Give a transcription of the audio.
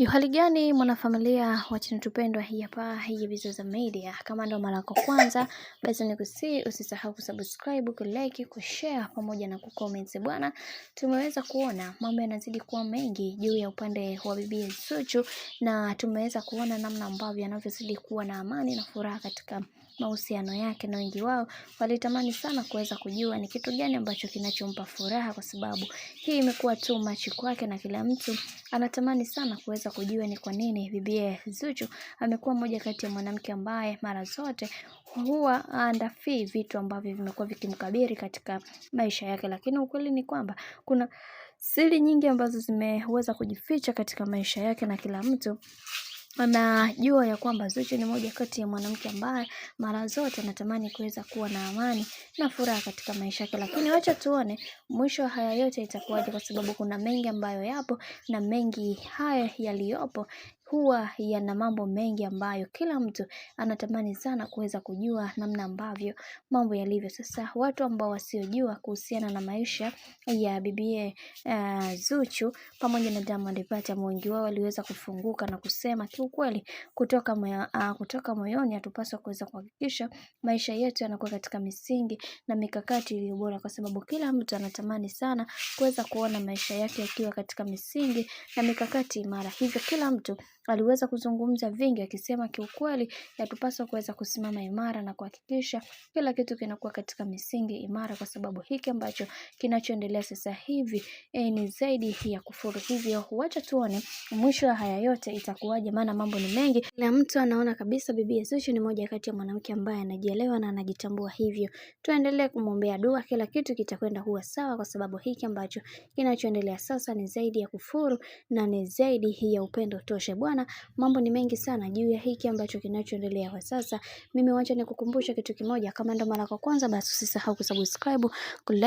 Hali gani mwanafamilia wa channel tupendwa hii hapa hii Bizoza Media. Kama ndo mara yako kwanza, basi nikusihi usisahau kusubscribe, kulike, kushare pamoja na kucomment. Bwana, tumeweza kuona mambo yanazidi kuwa mengi juu ya upande wa bibi Zuchu, na tumeweza kuona namna ambavyo anavyozidi kuwa na amani na furaha katika mahusiano yake, na wengi wao walitamani sana kuweza kujua ni kitu gani ambacho kinachompa furaha, kwa sababu hii imekuwa too much kwake na kila mtu anatamani sana kuweza kujua ni kwa nini bibi Zuchu amekuwa mmoja kati ya mwanamke ambaye mara zote huwa andafi vitu ambavyo vimekuwa vikimkabiri katika maisha yake. Lakini ukweli ni kwamba kuna siri nyingi ambazo zimeweza kujificha katika maisha yake, na kila mtu anajua ya kwamba Zuchu ni moja kati ya mwanamke ambaye mara zote anatamani kuweza kuwa na amani na furaha katika maisha yake. Lakini wacha tuone mwisho haya yote itakuwaje, kwa sababu kuna mengi ambayo yapo, na mengi haya yaliyopo huwa yana mambo mengi ambayo kila mtu anatamani sana kuweza kujua namna ambavyo mambo yalivyo. Sasa watu ambao wasiojua kuhusiana na maisha ya bibi Zuchu pamoja na Diamond Platnumz, wengi wao waliweza kufunguka na kusema kiukweli kutoka moyoni hatupaswa kuweza kuhakikisha maisha yetu yanakuwa katika misingi na mikakati iliyo bora, kwa sababu kila mtu anatamani sana kuweza kuona maisha yake yakiwa katika misingi na mikakati imara. Hivyo kila mtu aliweza kuzungumza vingi akisema kiukweli yatupaswa kuweza kusimama imara na kuhakikisha kila kitu kinakuwa katika misingi imara, kwa sababu hiki ambacho kinachoendelea sasa hivi ni zaidi ya kufuru. Hivyo wacha tuone mwisho wa haya yote itakuwaje, maana mambo ni mengi. Kila mtu anaona kabisa bibi Zuchu ni moja kati ya mwanamke ambaye anajielewa na anajitambua, hivyo tuendelee kumwombea dua, kila kitu kitakwenda huwa sawa, kwa sababu hiki ambacho kinachoendelea sasa ni zaidi ya kufuru na ni zaidi ya upendo tosha. Bwana, mambo ni mengi sana juu ya hiki ambacho kinachoendelea kwa sasa. Mimi wacha nikukumbusha kitu kimoja, kama ndo mara kwa kwanza basi usisahau kusubscribe, kulike